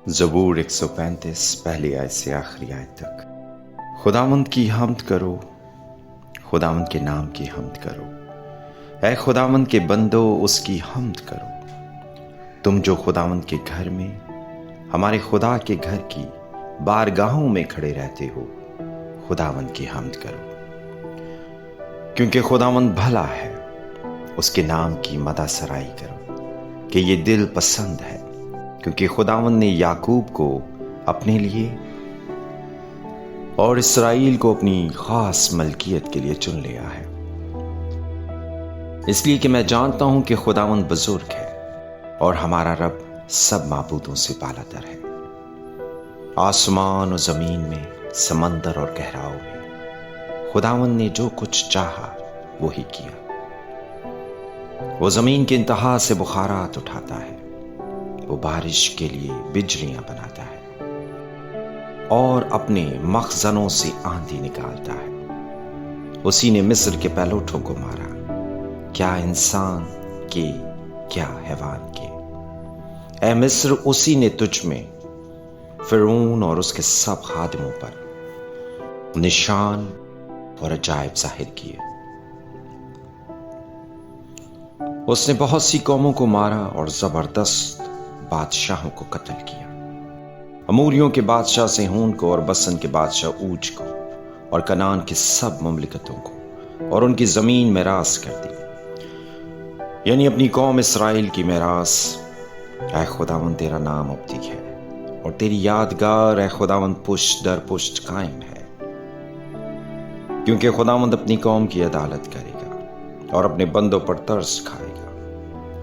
زبور 135 پہلی آیت سے آخری آیت تک۔ خداوند کی حمد کرو، خداوند کے نام کی حمد کرو، اے خداوند کے بندو اس کی حمد کرو۔ تم جو خداوند کے گھر میں، ہمارے خدا کے گھر کی بارگاہوں میں کھڑے رہتے ہو، خداوند کی حمد کرو، کیونکہ خداوند بھلا ہے۔ اس کے نام کی مدح سرائی کرو کہ یہ دل پسند ہے، کیونکہ خداوند نے یعقوب کو اپنے لیے اور اسرائیل کو اپنی خاص ملکیت کے لیے چن لیا ہے۔ اس لیے کہ میں جانتا ہوں کہ خداوند بزرگ ہے اور ہمارا رب سب معبودوں سے بالا تر ہے۔ آسمان و زمین میں، سمندر اور گہراؤں میں خداوند نے جو کچھ چاہا وہی کیا۔ وہ زمین کی انتہا سے بخارات اٹھاتا ہے، وہ بارش کے لیے بجلیاں بناتا ہے اور اپنے مخزنوں سے آندھی نکالتا ہے۔ اسی نے مصر کے پہلوٹوں کو مارا، کیا انسان کے کیا حیوان کے۔ اے مصر، اسی نے تجھ میں فرعون اور اس کے سب خادموں پر نشان اور عجائب ظاہر کیے۔ اس نے بہت سی قوموں کو مارا اور زبردست بادشاہوں کو قتل کیا، اموریوں کے بادشاہ سیہون کو اور بسن کے بادشاہ اوج کو اور کنعان کی سب مملکتوں کو، اور ان کی زمین میراث کر دی، یعنی اپنی قوم اسرائیل کی میراث۔ اے خداوند، تیرا نام ابدی ہے اور تیری یادگار اے خداوند پشت در پشت قائم ہے، کیونکہ خداوند اپنی قوم کی عدالت کرے گا اور اپنے بندوں پر ترس کھائے گا۔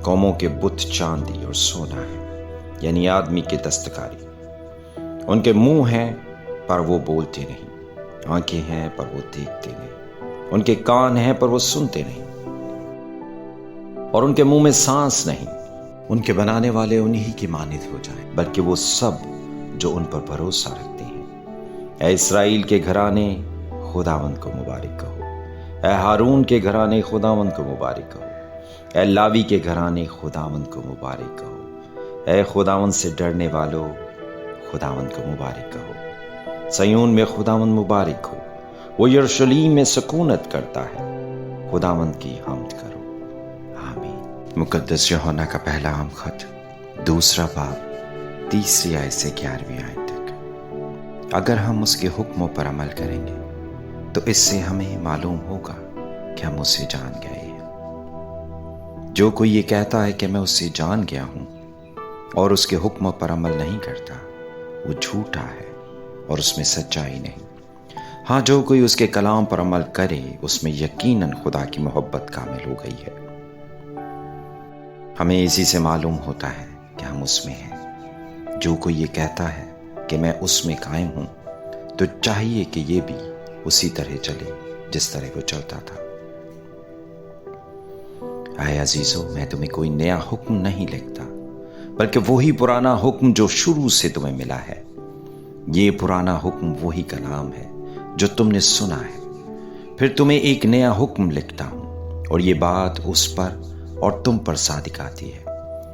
قوموں کے بت چاندی اور سونا ہے، یعنی آدمی کی دستکاری۔ ان کے منہ ہیں پر وہ بولتے نہیں، آنکھیں ہیں پر وہ دیکھتے نہیں، ان کے کان ہیں پر وہ سنتے نہیں، اور ان کے منہ میں سانس نہیں۔ ان کے بنانے والے انہی کی مانند ہو جائیں، بلکہ وہ سب جو ان پر بھروسہ رکھتے ہیں۔ اے اسرائیل کے گھرانے، خداوند کو مبارک کہو۔ اے ہارون کے گھرانے، خداوند کو مبارک کہو۔ اے لاوی کے گھرانے، خداوند کو مبارک کہو۔ اے خداوند سے ڈرنے والو، خداوند کو مبارک کہو۔ سیون میں خداوند مبارک ہو، وہ یروشلیم میں سکونت کرتا ہے، خداوند کی حمد کرو۔ آمین۔ مقدس یوحنا کا پہلا عام خط، 2 باب 3 آیت سے 11 آیت تک۔ اگر ہم اس کے حکموں پر عمل کریں گے تو اس سے ہمیں معلوم ہوگا کہ ہم اسے جان گئے ہیں۔ جو کوئی یہ کہتا ہے کہ میں اسے جان گیا ہوں اور اس کے حکموں پر عمل نہیں کرتا، وہ جھوٹا ہے اور اس میں سچائی نہیں۔ ہاں، جو کوئی اس کے کلام پر عمل کرے، اس میں یقیناً خدا کی محبت کامل ہو گئی ہے۔ ہمیں اسی سے معلوم ہوتا ہے کہ ہم اس میں ہیں۔ جو کوئی یہ کہتا ہے کہ میں اس میں قائم ہوں، تو چاہیے کہ یہ بھی اسی طرح چلے جس طرح وہ چلتا تھا۔ اے عزیزو، میں تمہیں کوئی نیا حکم نہیں لکھتا، بلکہ وہی پرانا حکم جو شروع سے تمہیں ملا ہے۔ یہ پرانا حکم وہی کلام ہے جو تم نے سنا ہے۔ پھر تمہیں ایک نیا حکم لکھتا ہوں، اور یہ بات اس پر اور تم پر صادق آتی ہے،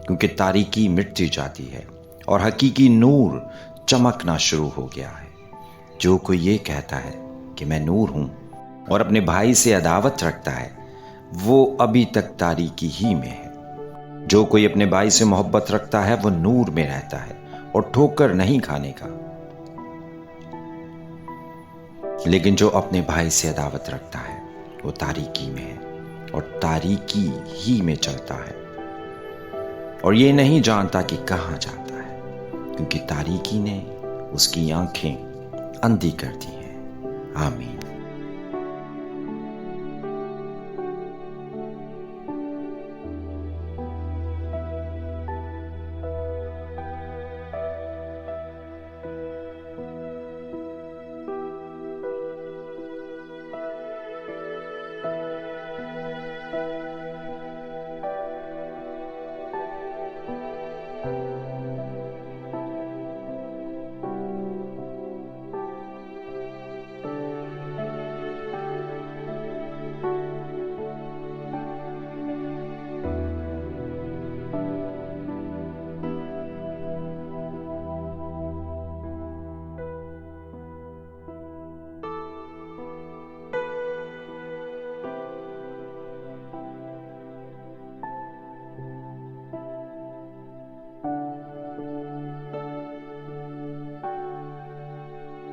کیونکہ تاریکی مٹتی جاتی ہے اور حقیقی نور چمکنا شروع ہو گیا ہے۔ جو کوئی یہ کہتا ہے کہ میں نور ہوں اور اپنے بھائی سے عداوت رکھتا ہے، وہ ابھی تک تاریکی ہی میں ہے۔ جو کوئی اپنے بھائی سے محبت رکھتا ہے، وہ نور میں رہتا ہے اور ٹھوکر نہیں کھانے کا۔ لیکن جو اپنے بھائی سے عداوت رکھتا ہے، وہ تاریکی میں ہے اور تاریکی ہی میں چلتا ہے، اور یہ نہیں جانتا کہ کہاں جاتا ہے، کیونکہ تاریکی نے اس کی آنکھیں اندھی کر دی ہیں۔ آمین۔